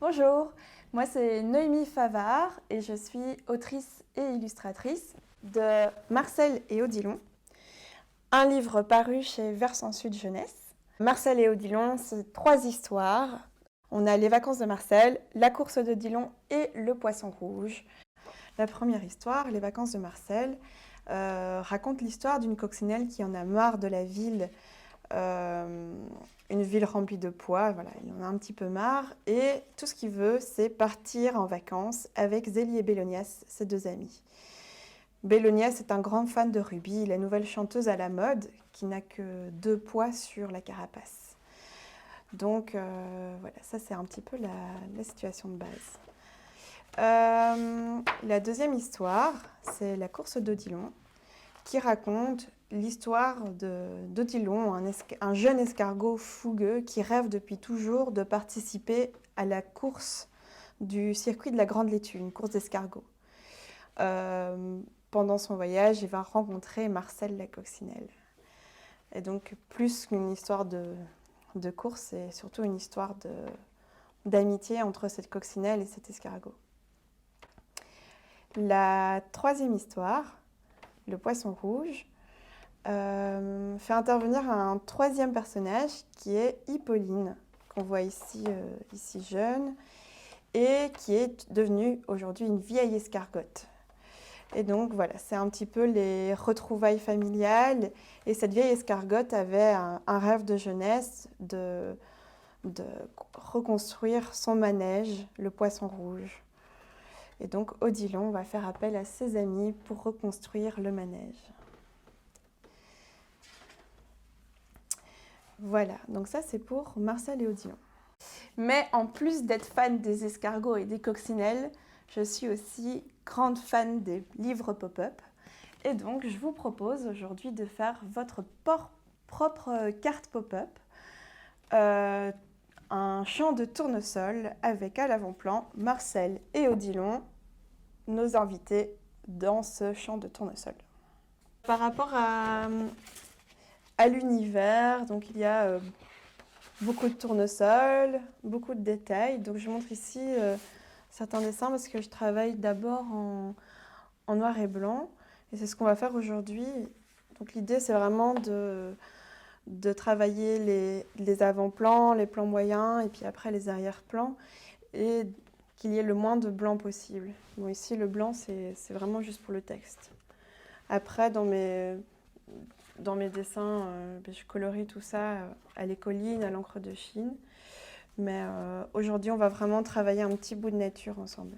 Bonjour, moi c'est Noémie Favard et je suis autrice et illustratrice de Marcel et Odilon, un livre paru chez Versant Sud Jeunesse. Marcel et Odilon, c'est 3 histoires. On a les vacances de Marcel, la course d'Odilon et le poisson rouge. La première histoire, les vacances de Marcel, raconte l'histoire d'une coccinelle qui en a marre de la ville. Une ville remplie de pois, voilà, il en a un petit peu marre et tout ce qu'il veut, c'est partir en vacances avec Zélie et Bélonias, ses 2 amis. Bélonias est un grand fan de Ruby, la nouvelle chanteuse à la mode qui n'a que 2 pois sur la carapace. Donc voilà, ça c'est un petit peu la situation de base. La deuxième histoire, c'est la course d'Odilon, qui raconte l'histoire d'Odilon, un jeune escargot fougueux qui rêve depuis toujours de participer à la course du circuit de la Grande Laitue, une course d'escargots. Pendant son voyage, il va rencontrer Marcel la coccinelle. Et donc, plus qu'une histoire de course, c'est surtout une histoire d'amitié entre cette coccinelle et cet escargot. La troisième histoire, le poisson rouge, fait intervenir un troisième personnage qui est Hippolyne, qu'on voit ici jeune, et qui est devenue aujourd'hui une vieille escargotte. Et donc voilà, c'est un petit peu les retrouvailles familiales. Et cette vieille escargotte avait un rêve de jeunesse de reconstruire son manège, le poisson rouge. Et donc Odilon va faire appel à ses amis pour reconstruire le manège. Voilà, donc ça c'est pour Marcel et Odilon. Mais en plus d'être fan des escargots et des coccinelles, je suis aussi grande fan des livres pop-up. Et donc je vous propose aujourd'hui de faire votre propre carte pop-up. Un champ de tournesol avec à l'avant-plan Marcel et Odilon, nos invités dans ce champ de tournesol. Par rapport à l'univers, donc il y a beaucoup de tournesol, beaucoup de détails. Donc je montre ici certains dessins parce que je travaille d'abord en noir et blanc. Et c'est ce qu'on va faire aujourd'hui. Donc l'idée c'est vraiment de travailler les avant-plans, les plans moyens et puis après les arrière-plans. Et qu'il y ait le moins de blanc possible. Bon, ici le blanc c'est vraiment juste pour le texte. Après dans mes dessins, je colorie tout ça à l'écoline, à l'encre de Chine. Mais aujourd'hui, on va vraiment travailler un petit bout de nature ensemble.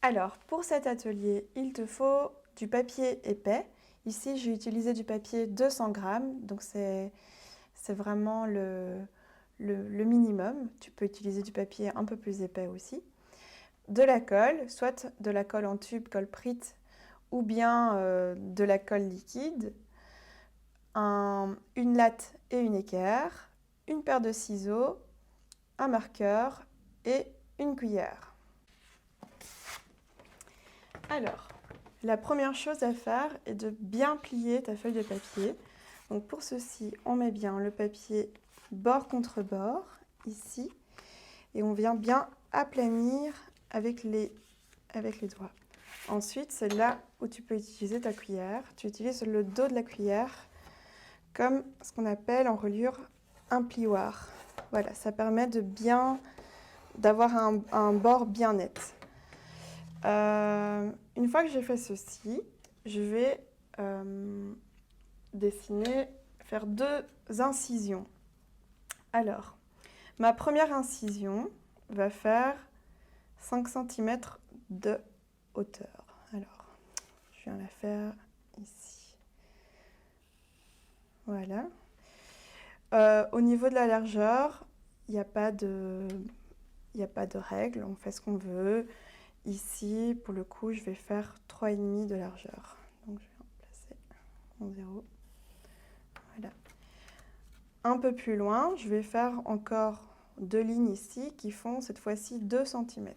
Alors, pour cet atelier, il te faut du papier épais. Ici, j'ai utilisé du papier 200 grammes, donc c'est vraiment le minimum. Tu peux utiliser du papier un peu plus épais aussi. De la colle, soit de la colle en tube, colle Prit, ou bien de la colle liquide, une latte et une équerre, une paire de ciseaux, un marqueur et une cuillère. Alors, la première chose à faire est de bien plier ta feuille de papier. Donc pour ceci, on met bien le papier bord contre bord, ici, et on vient bien aplanir avec les doigts. Ensuite, c'est là où tu peux utiliser ta cuillère. Tu utilises le dos de la cuillère comme ce qu'on appelle en reliure un plioir. Voilà, ça permet d'avoir un bord bien net. Une fois que j'ai fait ceci, je vais faire 2 incisions. Alors, ma première incision va faire 5 cm de hauteur. Alors, je viens la faire ici. Voilà. Au niveau de la largeur, il n'y a pas de règle, on fait ce qu'on veut. Ici, pour le coup, je vais faire 3,5 de largeur. Donc, je vais remplacer mon 0. Voilà. Un peu plus loin, je vais faire encore 2 lignes ici qui font cette fois-ci 2 cm.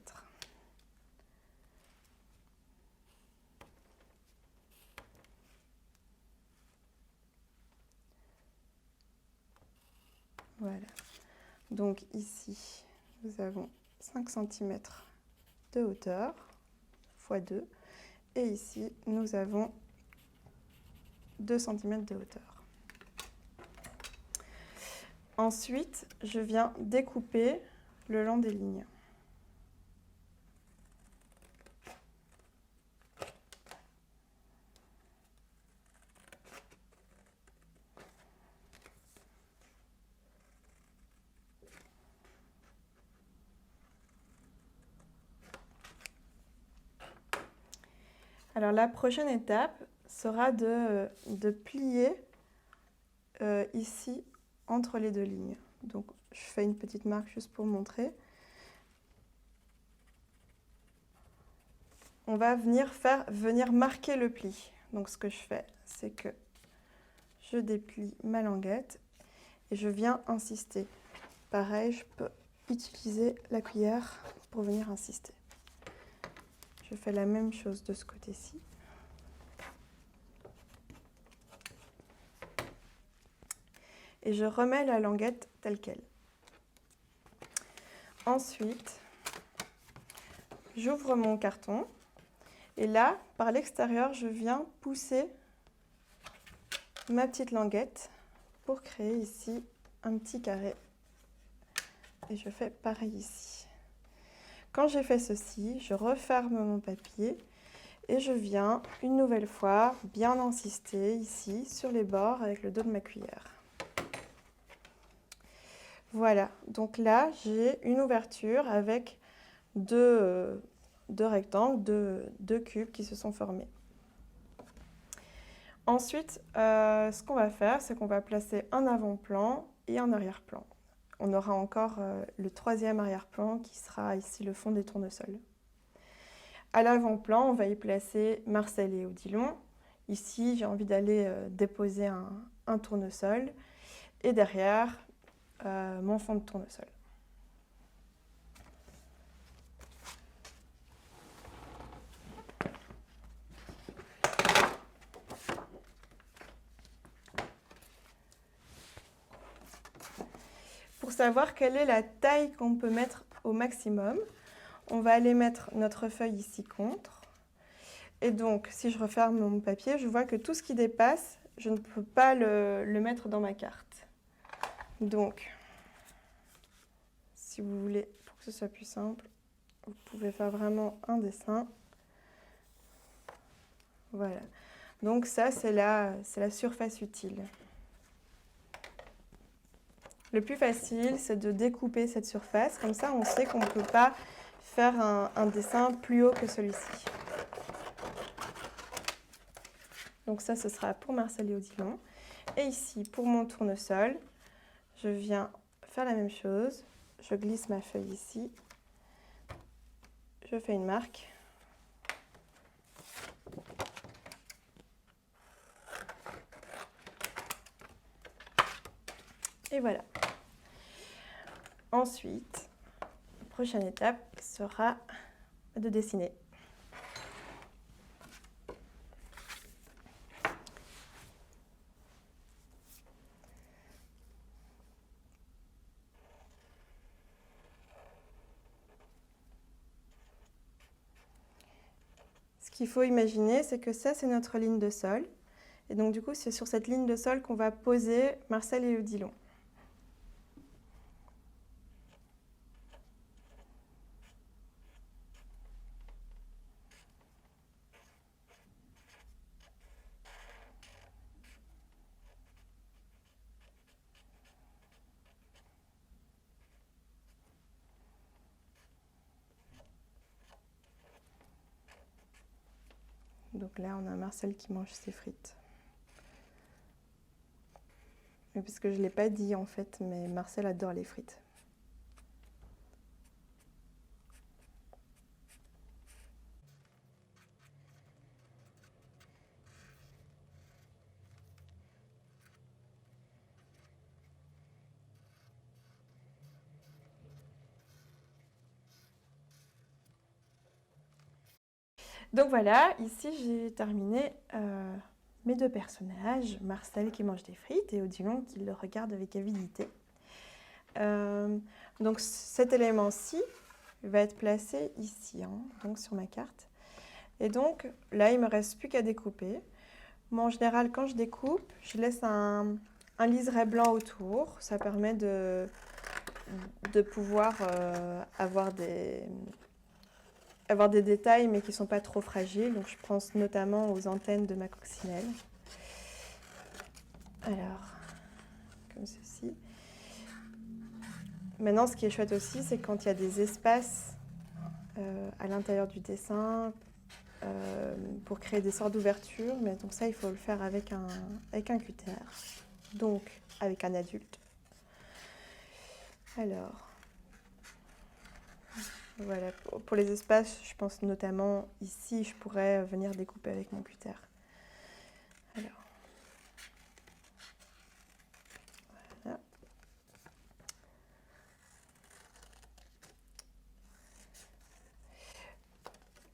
Voilà. Donc ici, nous avons 5 cm de hauteur, x 2. Et ici, nous avons 2 cm de hauteur. Ensuite, je viens découper le long des lignes. Alors la prochaine étape sera de plier ici entre les deux lignes. Donc je fais une petite marque juste pour montrer. On va venir marquer le pli. Donc ce que je fais, c'est que je déplie ma languette et je viens insister. Pareil, je peux utiliser la cuillère pour venir insister. Je fais la même chose de ce côté-ci. Et je remets la languette telle qu'elle. Ensuite, j'ouvre mon carton. Et là, par l'extérieur, je viens pousser ma petite languette pour créer ici un petit carré. Et je fais pareil ici. Quand j'ai fait ceci, je referme mon papier et je viens une nouvelle fois bien insister ici sur les bords avec le dos de ma cuillère. Voilà, donc là j'ai une ouverture avec deux rectangles, deux cubes qui se sont formés. Ensuite, ce qu'on va faire, c'est qu'on va placer un avant-plan et un arrière-plan. On aura encore le troisième arrière-plan qui sera ici le fond des tournesols. À l'avant-plan, on va y placer Marcel et Odilon. Ici, j'ai envie d'aller déposer un tournesol. Et derrière, mon fond de tournesol. Pour savoir quelle est la taille qu'on peut mettre au maximum, on va aller mettre notre feuille ici contre. Et donc, si je referme mon papier, je vois que tout ce qui dépasse, je ne peux pas le mettre dans ma carte. Donc, si vous voulez, pour que ce soit plus simple, vous pouvez faire vraiment un dessin. Voilà. Donc ça, c'est la surface utile. Le plus facile, c'est de découper cette surface. Comme ça, on sait qu'on ne peut pas faire un dessin plus haut que celui-ci. Donc ça, ce sera pour Marcel et Odilon. Et ici, pour mon tournesol, je viens faire la même chose. Je glisse ma feuille ici. Je fais une marque. Et voilà. Ensuite, la prochaine étape sera de dessiner. Ce qu'il faut imaginer, c'est que ça, c'est notre ligne de sol. Et donc, du coup, c'est sur cette ligne de sol qu'on va poser Marcel et Odilon. Donc là, on a Marcel qui mange ses frites. Parce que je ne l'ai pas dit en fait, mais Marcel adore les frites. Donc voilà, ici j'ai terminé mes deux personnages, Marcel qui mange des frites et Odilon qui le regarde avec avidité. Donc cet élément-ci va être placé ici, hein, donc sur ma carte. Et donc là, il ne me reste plus qu'à découper. Moi, en général, quand je découpe, je laisse un liseré blanc autour. Ça permet de pouvoir avoir des détails, mais qui ne sont pas trop fragiles. Donc je pense notamment aux antennes de ma coccinelle. Alors, comme ceci. Maintenant, ce qui est chouette aussi, c'est quand il y a des espaces à l'intérieur du dessin pour créer des sortes d'ouvertures. Mais donc ça, il faut le faire avec un cutter, donc avec un adulte. Alors, voilà, pour les espaces, je pense notamment ici, je pourrais venir découper avec mon cutter. Alors, voilà.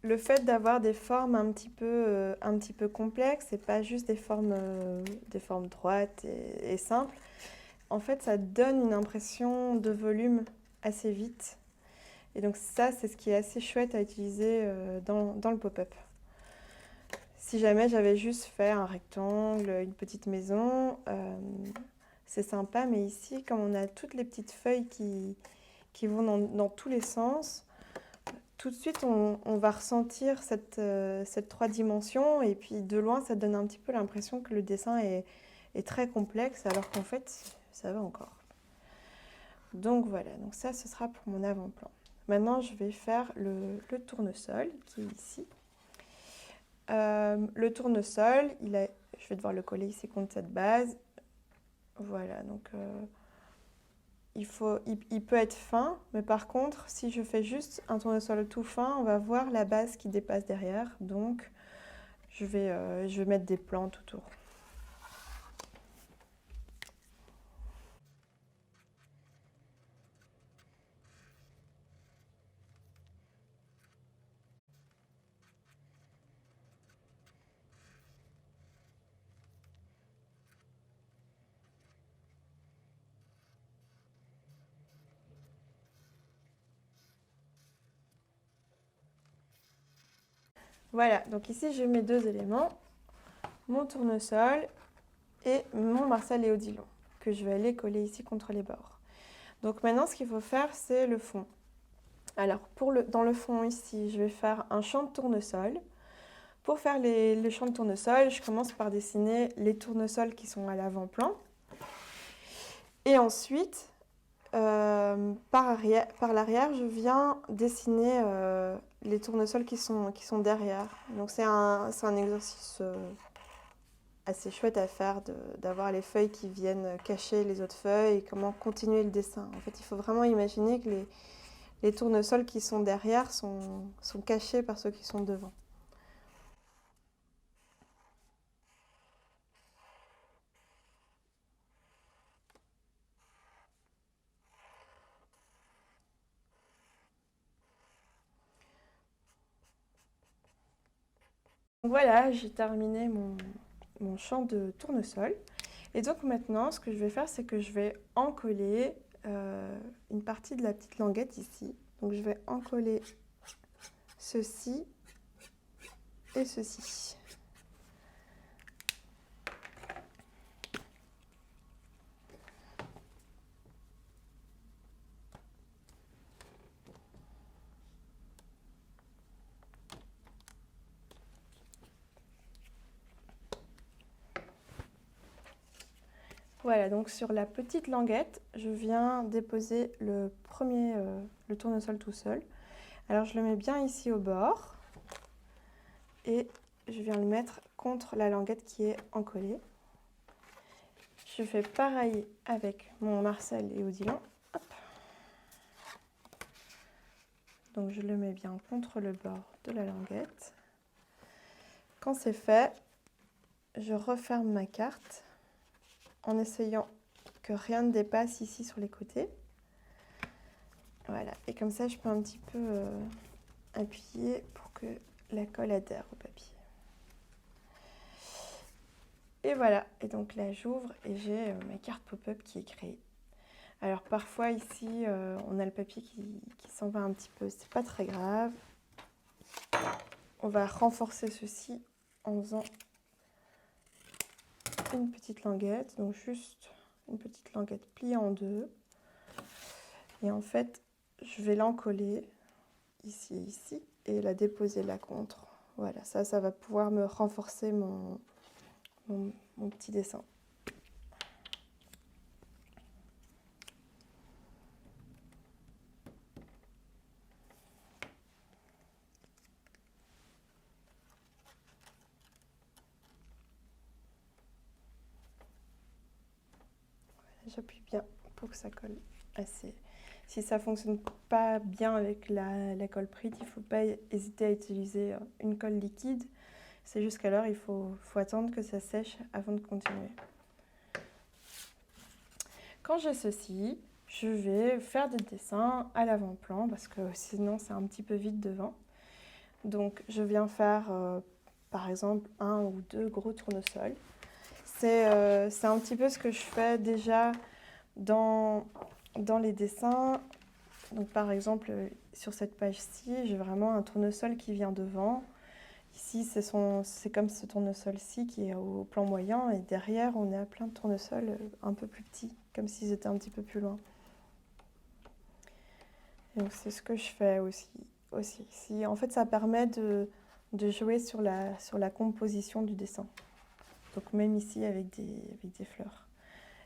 Le fait d'avoir des formes un petit peu complexes, c'est pas juste des formes droites et simples. En fait, ça donne une impression de volume assez vite. Et donc ça, c'est ce qui est assez chouette à utiliser dans le pop-up. Si jamais j'avais juste fait un rectangle, une petite maison, c'est sympa. Mais ici, comme on a toutes les petites feuilles qui vont dans tous les sens, tout de suite, on va ressentir cette 3 dimensions. Et puis de loin, ça donne un petit peu l'impression que le dessin est très complexe, alors qu'en fait, ça va encore. Donc voilà, donc ça, ce sera pour mon avant-plan. Maintenant, je vais faire le tournesol qui est ici. Le tournesol, je vais devoir le coller ici contre cette base. Voilà, donc il peut être fin, mais par contre, si je fais juste un tournesol tout fin, on va voir la base qui dépasse derrière. Donc, je vais mettre des plantes autour. Voilà, donc ici, j'ai mes 2 éléments, mon tournesol et mon Marcel et Odilon, que je vais aller coller ici contre les bords. Donc maintenant, ce qu'il faut faire, c'est le fond. Alors, dans le fond ici, je vais faire un champ de tournesol. Pour faire les champs de tournesol, je commence par dessiner les tournesols qui sont à l'avant-plan. Et ensuite, par l'arrière, je viens dessiner les tournesols qui sont derrière. Donc c'est un exercice assez chouette à faire, d'avoir les feuilles qui viennent cacher les autres feuilles et comment continuer le dessin. En fait, il faut vraiment imaginer que les tournesols qui sont derrière sont cachés par ceux qui sont devant. Donc voilà, j'ai terminé mon champ de tournesol. Et donc maintenant, ce que je vais faire, c'est que je vais encoller une partie de la petite languette ici. Donc je vais encoller ceci et ceci. Voilà, donc sur la petite languette, je viens déposer le tournesol tout seul. Alors je le mets bien ici au bord et je viens le mettre contre la languette qui est encollée. Je fais pareil avec mon Marcel et Odilon. Hop. Donc je le mets bien contre le bord de la languette. Quand c'est fait, je referme ma carte en essayant que rien ne dépasse ici sur les côtés. Voilà, et comme ça je peux un petit peu appuyer pour que la colle adhère au papier. Et voilà, et donc là j'ouvre et j'ai ma carte pop-up qui est créée. Alors parfois ici, on a le papier qui s'en va un petit peu, c'est pas très grave. On va renforcer ceci en faisant une petite languette, donc juste une petite languette pliée en deux. Et en fait, je vais l'encoller ici et ici et la déposer là contre. Voilà, ça va pouvoir me renforcer mon petit dessin. J'appuie bien pour que ça colle assez. Si ça ne fonctionne pas bien avec la colle Pritt, il ne faut pas hésiter à utiliser une colle liquide. C'est juste qu'alors il faut attendre que ça sèche avant de continuer. Quand j'ai ceci, je vais faire des dessins à l'avant-plan parce que sinon c'est un petit peu vide devant. Donc je viens faire par exemple 1 ou 2 gros tournesols. C'est un petit peu ce que je fais déjà dans les dessins. Donc par exemple sur cette page-ci, j'ai vraiment un tournesol qui vient devant. Ici c'est comme ce tournesol-ci qui est au plan moyen et derrière on a plein de tournesols un peu plus petits, comme s'ils étaient un petit peu plus loin. Et donc c'est ce que je fais aussi ici. En fait ça permet de jouer sur la composition du dessin. Donc même ici avec des fleurs.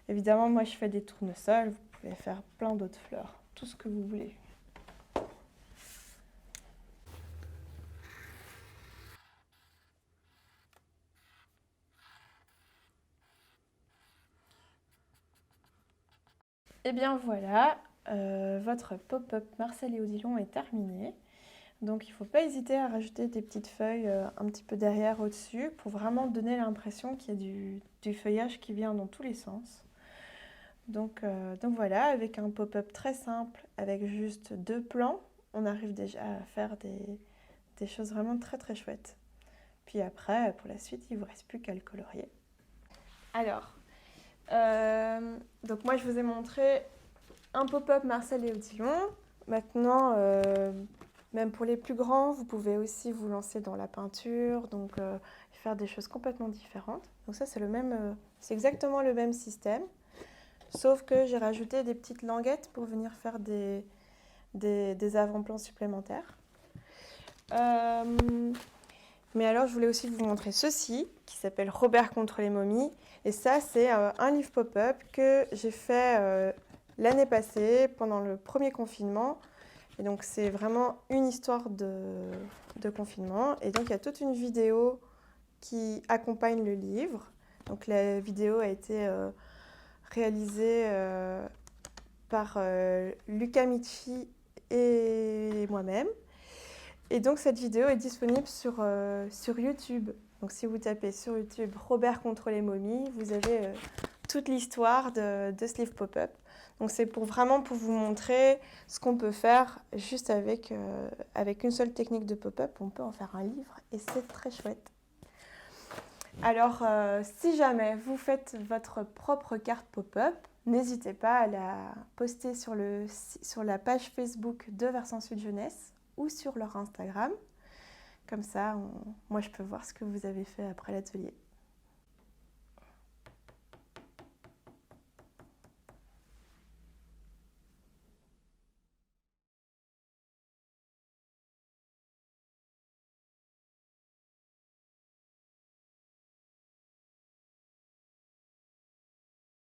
Évidemment, moi je fais des tournesols, vous pouvez faire plein d'autres fleurs, tout ce que vous voulez. Et bien voilà, votre pop-up Marcel et Odilon est terminé. Donc il ne faut pas hésiter à rajouter des petites feuilles un petit peu derrière au-dessus pour vraiment donner l'impression qu'il y a du feuillage qui vient dans tous les sens. Donc voilà, avec un pop-up très simple, avec juste 2 plans, on arrive déjà à faire des choses vraiment très très chouettes. Puis après, pour la suite, il ne vous reste plus qu'à le colorier. Alors, donc moi je vous ai montré un pop-up Marcel et Odilon. Maintenant, même pour les plus grands, vous pouvez aussi vous lancer dans la peinture, donc faire des choses complètement différentes. Donc ça, c'est exactement le même système, sauf que j'ai rajouté des petites languettes pour venir faire des avant-plans supplémentaires. Mais alors, je voulais aussi vous montrer ceci, qui s'appelle Robert contre les momies. Et ça, c'est un livre pop-up que j'ai fait l'année passée, pendant le premier confinement. Et donc, c'est vraiment une histoire de confinement. Et donc, il y a toute une vidéo qui accompagne le livre. Donc, la vidéo a été réalisée par Luca Michi et moi-même. Et donc cette vidéo est disponible sur YouTube. Donc si vous tapez sur YouTube Robert contre les momies, vous avez toute l'histoire de ce livre pop-up. Donc c'est vraiment pour vous montrer ce qu'on peut faire juste avec une seule technique de pop-up. On peut en faire un livre et c'est très chouette. Alors si jamais vous faites votre propre carte pop-up, n'hésitez pas à la poster sur la page Facebook de Versant Sud Jeunesse ou sur leur Instagram. Comme ça, moi je peux voir ce que vous avez fait après l'atelier.